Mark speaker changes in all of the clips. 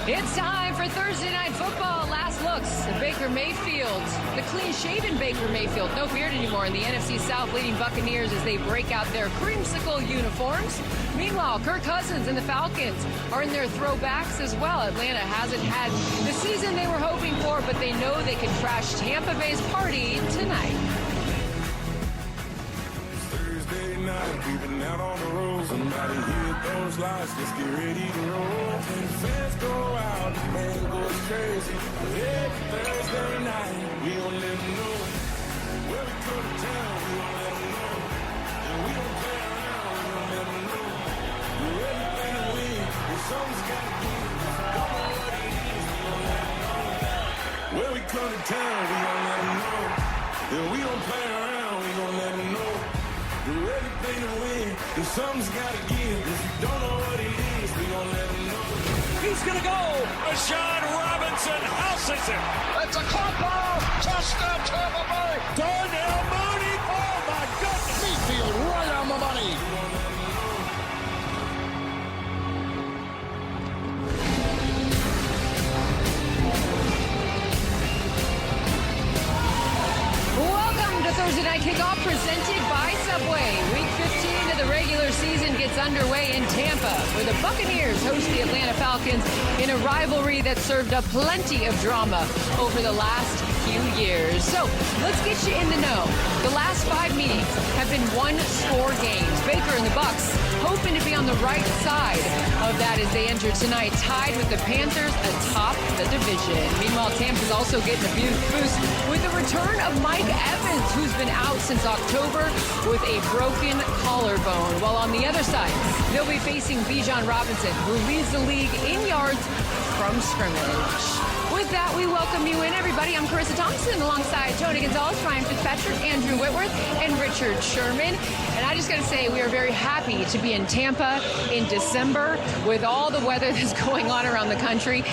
Speaker 1: It's time for Thursday Night Football. Last looks at Baker Mayfield, the clean-shaven Baker Mayfield, no beard anymore in the NFC South, leading Buccaneers as they break out their creamsicle uniforms. Meanwhile, Kirk Cousins and the Falcons are in their throwbacks as well. Atlanta hasn't had the season they were hoping for, but they know they can crash Tampa Bay's party tonight.
Speaker 2: We've been out on the road, somebody hit those lights, let's get ready to roll. And the fans go out, the man goes crazy. Every Thursday night, we gon' let them know. Where we go to town, we gon' let them know. And we don't play around, we gon' let them know. Do everything to win, and something's gotta give. If you don't know what it is, we gon' let them know. Where we come to town, we gon' let them know. And we don't play around, we gon' let them know. Do everything to win, and something's gotta give. If you don't know what it is, we gon' let them know.
Speaker 3: He's gonna go. Bijan Robinson houses it.
Speaker 4: It's a caught ball. Touchdown, Tampa Bay.
Speaker 3: Darnell Mooney. Oh my goodness.
Speaker 4: Mayfield right on the money.
Speaker 1: Welcome to Thursday Night Kickoff, presented by Subway. Week 15 of the regular season gets underway in Tampa, where the Buccaneers host the Atlanta Falcons in a rivalry that served up plenty of drama over the last few years. So let's get you in the know. The last 5 meetings have been one-score games. Baker and the Bucs hoping to be on the right side of that as they enter tonight, tied with the Panthers atop the division. Meanwhile, Tampa's also getting a boost with the return of Mike Evans, who's been out since October with a broken collarbone. While on the other side, they'll be facing Bijan Robinson, who leads the league in yards from scrimmage. With that, we welcome you in, everybody. I'm Carissa Thompson alongside Tony Gonzalez, Ryan Fitzpatrick, Andrew Whitworth, and Richard Sherman. And I just got to say, we are very happy to be in Tampa in December with all the weather that's going on around the country.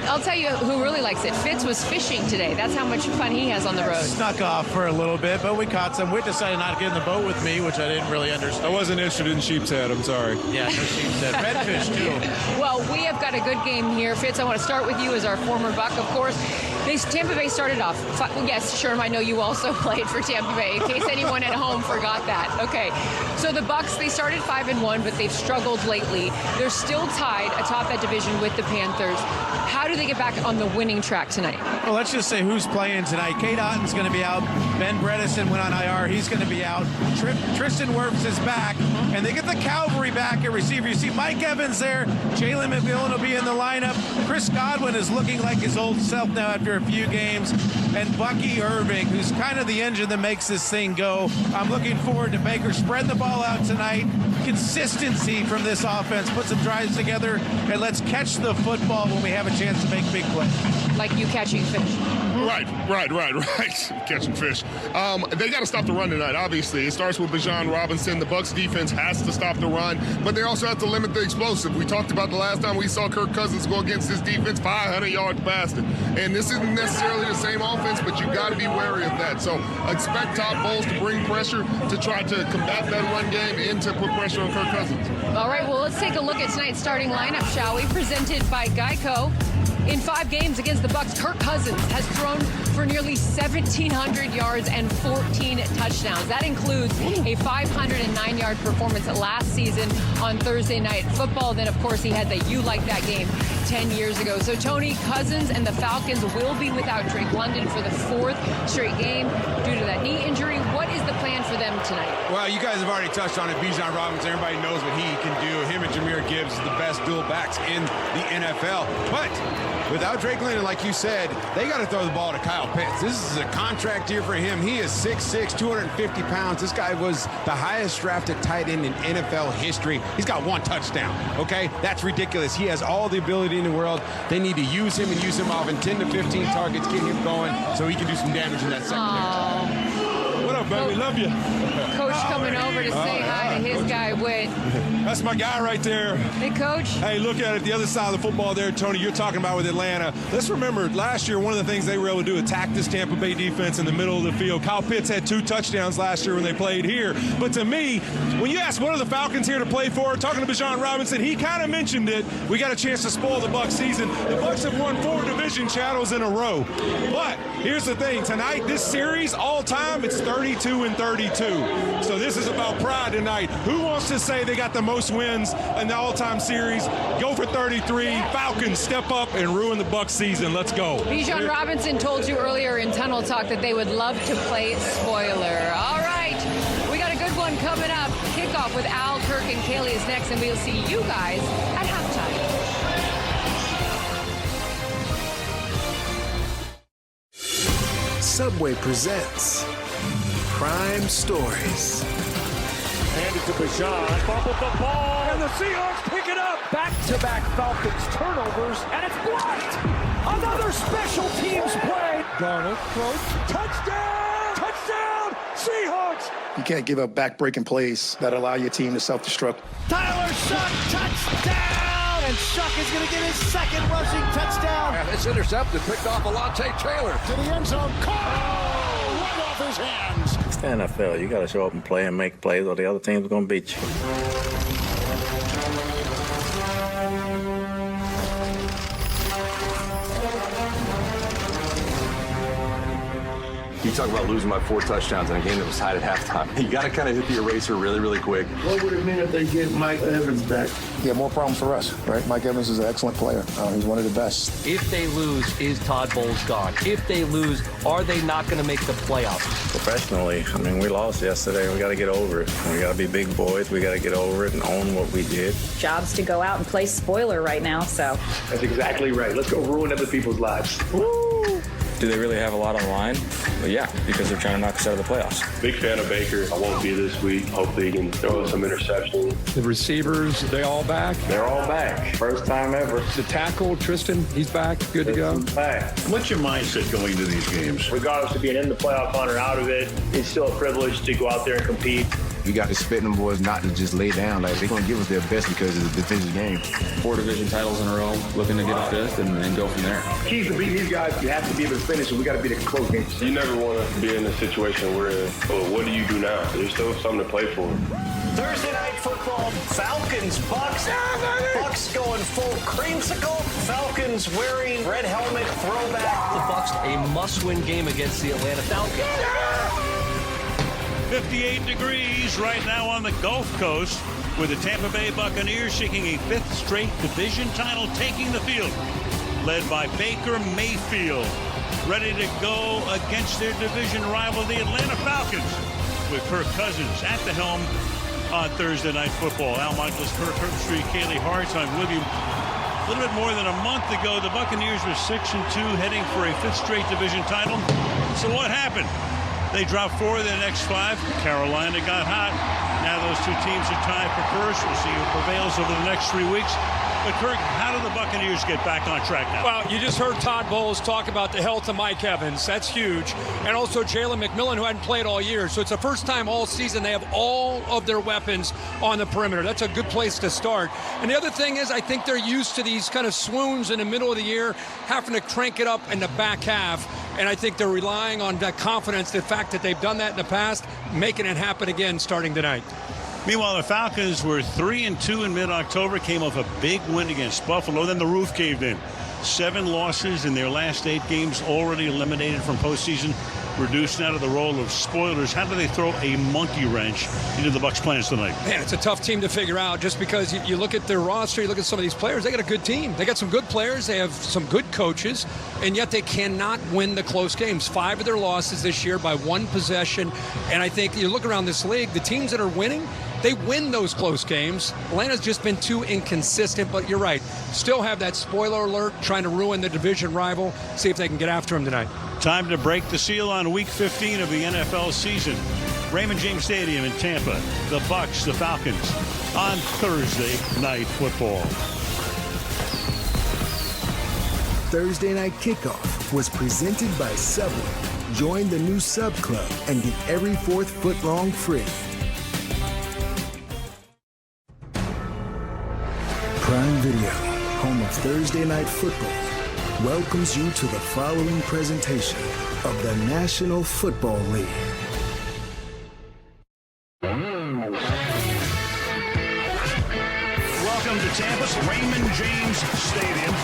Speaker 1: I'll tell you who really likes it. Fitz was fishing today. That's how much fun he has on the road.
Speaker 5: Snuck off for a little bit, but we caught some. Whit decided not to get in the boat with me, which I didn't really understand.
Speaker 6: I wasn't interested in sheep's head. I'm sorry.
Speaker 5: Yeah, no sheep's head. Redfish, too.
Speaker 1: Well, we have got a good game here. Fitz, I want to start with you as our former Buck, of course. Tampa Bay started off. Yes, Sherm, I know you also played for Tampa Bay, in case anyone at home forgot that. Okay, so the Bucs, they started 5-1, but they've struggled lately. They're still tied atop that division with the Panthers. How do they get back on the winning track tonight?
Speaker 5: Well, let's just say who's playing tonight. Kate Otten's going to be out. Ben Bredesen went on IR. He's going to be out. Tristan Wirfs is back. And they get the cavalry back at receiver. You see Mike Evans there. Jalen McMillan will be in the lineup. Chris Godwin is looking like his old self now after a few games. And Bucky Irving, who's kind of the engine that makes this thing go. I'm looking forward to Baker spreading the ball out tonight. Consistency from this offense. Put some drives together, and let's catch the football when we have a chance to make big plays.
Speaker 1: Like you catching fish.
Speaker 7: Right. Catching fish. They got to stop the run tonight, obviously. It starts with Bijan Robinson. The Bucs defense has to stop the run, but they also have to limit the explosive. We talked about the last time we saw Kirk Cousins go against this defense, 500 yards passing. And this isn't necessarily the same offense, but you got to be wary of that. So expect Todd Bowles to bring pressure to try to combat that run game and to put pressure on Kirk Cousins.
Speaker 1: All right, well, let's take a look at tonight's starting lineup, shall we? Presented by Geico. In 5 games against the Bucs, Kirk Cousins has thrown for nearly 1,700 yards and 14 touchdowns. That includes a 509-yard performance last season on Thursday Night Football. Then, of course, he had the You Like That game 10 years ago. So, Tony, Cousins and the Falcons will be without Drake London for the 4th straight game due to that knee injury. What is the plan for them tonight?
Speaker 6: Well, you guys have already touched on it. Bijan Robinson, everybody knows what he can do. Him and Jahmyr Gibbs is the best dual backs in the NFL. But without Drake London, like you said, they got to throw the ball to Kyle Pitts. This is a contract year for him. He is 6'6", 250 pounds. This guy was the highest drafted tight end in NFL history. He's got 1 touchdown, okay? That's ridiculous. He has all the ability in the world. They need to use him and use him often. 10 to 15 targets, get him going so he can do some damage in that secondary. What up, baby? Love you.
Speaker 1: Coach coming over to say hi to his guy, Whit.
Speaker 6: That's my guy right there.
Speaker 1: Hey, Coach.
Speaker 6: Hey, look at it. The other side of the football there, Tony, you're talking about with Atlanta. Let's remember, last year, one of the things they were able to do, attack this Tampa Bay defense in the middle of the field. Kyle Pitts had 2 touchdowns last year when they played here. But to me, when you ask what are the Falcons here to play for, talking to Bijan Robinson, he kind of mentioned it. We got a chance to spoil the Bucs season. The Bucs have won 4 division titles in a row. But here's the thing. Tonight, this series, all time, it's 32-32. So this is about pride tonight. Who wants to say they got the most wins in the all-time series? Go for 33. Falcons step up and ruin the Bucs season. Let's go.
Speaker 1: Bijan Robinson told you earlier in Tunnel Talk that they would love to play spoiler. All right. We got a good one coming up. Kickoff with Al, Kirk, and Kaylee is next, and we'll see you guys at halftime.
Speaker 8: Subway presents Crime Stories.
Speaker 3: Handed to Bijan, fumbled the ball, and the Seahawks pick it up.
Speaker 4: Back-to-back Falcons turnovers, and it's blocked. Another special teams play. Darnold throws. Touchdown! Touchdown! Seahawks!
Speaker 9: You can't give up back-breaking plays that allow your team to self-destruct.
Speaker 4: Tyler Shuck, touchdown! And Shuck is going to get his second rushing touchdown.
Speaker 10: And it's intercepted, picked off Alontae Taylor.
Speaker 4: To the end zone. Caught right off his hands.
Speaker 11: It's the NFL. You got to show up and play and make plays, or the other team's going to beat you.
Speaker 12: You talk about losing by 4 touchdowns in a game that was tied at halftime. You got to kind of hit the eraser really, really quick.
Speaker 9: What would it mean if they get Mike Evans back? Yeah, more problems for us, right? Mike Evans is an excellent player. He's one of the best.
Speaker 13: If they lose, is Todd Bowles gone? If they lose, are they not going to make the playoffs?
Speaker 11: Professionally, I mean, we lost yesterday. We got to get over it. We got to be big boys. We got to get over it and own what we did.
Speaker 14: Job's to go out and play spoiler right now, so.
Speaker 15: That's exactly right. Let's go ruin other people's lives.
Speaker 11: Woo! Do they really have a lot on the line? Well, yeah, because they're trying to knock us out of the playoffs.
Speaker 15: Big fan of Baker. I won't be this week. Hopefully he can throw us some interceptions.
Speaker 16: The receivers, they all back?
Speaker 15: They're all back. First time ever.
Speaker 16: The tackle, Tristan, he's back. Good to go.
Speaker 15: Back.
Speaker 17: What's your mindset going into these games?
Speaker 15: Regardless of being in the playoff hunt or out of it, it's still a privilege to go out there and compete.
Speaker 12: We got to expect them boys not to just lay down. Like, they're going to give us their best because it's a defensive game.
Speaker 18: 4 division titles in a row, looking to get a 5th and go from there.
Speaker 15: Keys to beat these guys, you have to be able to finish, and we got to be the close games. You never want to be in the situation we're in. Well, what do you do now? There's still something to play for.
Speaker 19: Thursday night football, Falcons, Bucks. Bucks going full creamsicle. Falcons wearing red helmet throwback.
Speaker 13: The Bucks a must-win game against the Atlanta Falcons.
Speaker 3: 58 degrees right now on the Gulf Coast, with the Tampa Bay Buccaneers seeking a 5th straight division title, taking the field, led by Baker Mayfield, ready to go against their division rival, the Atlanta Falcons, with Kirk Cousins at the helm on Thursday Night Football. Al Michaels, Kirk Herbstreit, Kaylee Hartz, I'm with you. A little bit more than a month ago, the Buccaneers were 6-2, heading for a 5th straight division title. So what happened? They dropped 4 of their next 5. Carolina got hot. Now those 2 teams are tied for first. We'll see who prevails over the next 3 weeks. But, Kirk, how do the Buccaneers get back on track now?
Speaker 20: Well, you just heard Todd Bowles talk about the health of Mike Evans. That's huge. And also Jalen McMillan, who hadn't played all year. So it's the first time all season they have all of their weapons on the perimeter. That's a good place to start. And the other thing is, I think they're used to these kind of swoons in the middle of the year, having to crank it up in the back half. And I think they're relying on that confidence, the fact that they've done that in the past, making it happen again starting tonight.
Speaker 3: Meanwhile, the Falcons were 3-2 in mid-October, came off a big win against Buffalo. Then the roof caved in. 7 losses in their last 8 games, already eliminated from postseason, reduced now to the role of spoilers. How do they throw a monkey wrench into the Bucs' plans tonight?
Speaker 20: Man, it's a tough team to figure out, just because you look at their roster, you look at some of these players, they got a good team. They got some good players, they have some good coaches, and yet they cannot win the close games. 5 of their losses this year by 1 possession. And I think you look around this league, the teams that are winning, they win those close games. Atlanta's just been too inconsistent, but you're right. Still have that spoiler alert, trying to ruin the division rival. See if they can get after him tonight.
Speaker 3: Time to break the seal on Week 15 of the NFL season. Raymond James Stadium in Tampa. The Bucs, the Falcons, on Thursday Night Football.
Speaker 8: Thursday Night Kickoff was presented by Subway. Join the new Sub Club and get every 4th foot long free. Prime Video, home of Thursday Night Football, welcomes you to the following presentation of the National Football League.
Speaker 3: Welcome to Tampa's Raymond James Stadium.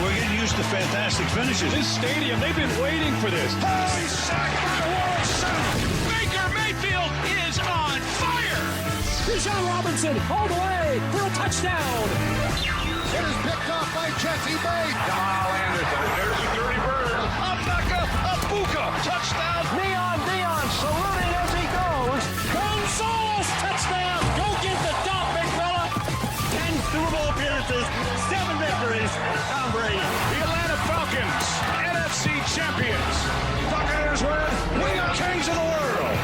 Speaker 3: We're getting used to fantastic finishes.
Speaker 4: This stadium, they've been waiting for this. He's sacked by the world center. Baker Mayfield is on fire. Bijan Robinson all the way for a touchdown. It is picked off by Jesse Bates. Kyle Anderson. There's a dirty bird. Abuka. Touchdown. Dion saluting as he goes. Gonzalez touchdown. Go get the dot, big fella. 10 Super Bowl appearances, 7 victories. Tom Brady. The Atlanta Falcons, NFC champions. Buccaneers win. We are kings of the world.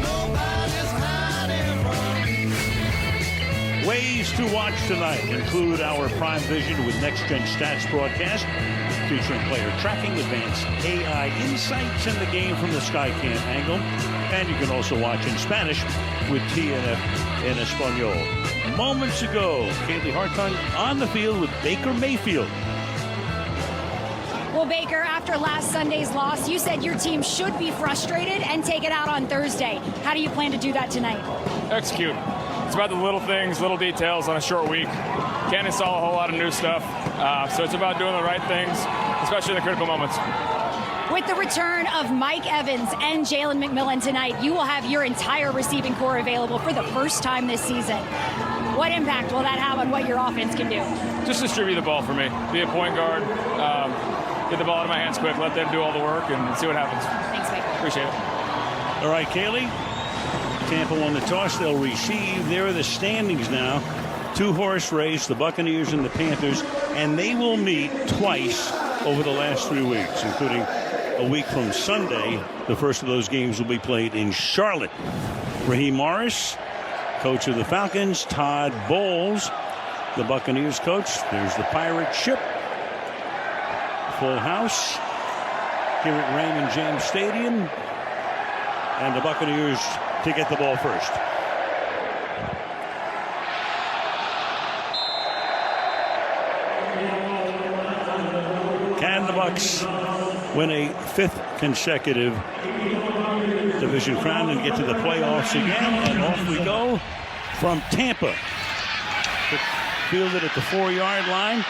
Speaker 4: Nobody's hiding from me.
Speaker 3: Ways to watch tonight include our Prime Vision with Next Gen Stats broadcast, featuring player tracking, advanced AI insights, in the game from the Skycam angle. And you can also watch in Spanish with TNF en Espanol. Moments ago, Kaylee Hartung on the field with Baker Mayfield.
Speaker 21: Well, Baker, after last Sunday's loss, you said your team should be frustrated and take it out on Thursday. How do you plan to do that tonight?
Speaker 22: Execute. It's about the little things, little details on a short week. Can't install a whole lot of new stuff. So it's about doing the right things, especially in the critical moments.
Speaker 21: With the return of Mike Evans and Jalen McMillan tonight, you will have your entire receiving core available for the first time this season. What impact will that have on what your offense can do?
Speaker 22: Just distribute the ball for me. Be a point guard. Get the ball out of my hands quick. Let them do all the work and see what happens.
Speaker 21: Thanks, Baker.
Speaker 22: Appreciate it.
Speaker 3: All right, Kaylee. Tampa won the toss. They'll receive. There are the standings now. 2-horse race, the Buccaneers and the Panthers, and they will meet twice over the last 3 weeks, including a week from Sunday. The first of those games will be played in Charlotte. Raheem Morris, coach of the Falcons. Todd Bowles, the Buccaneers coach. There's the pirate ship. Full house here at Raymond James Stadium. And the Buccaneers to get the ball first. Can the Bucs win a 5th consecutive division crown and get to the playoffs again? And off we go from Tampa. Fielded at the 4-yard line.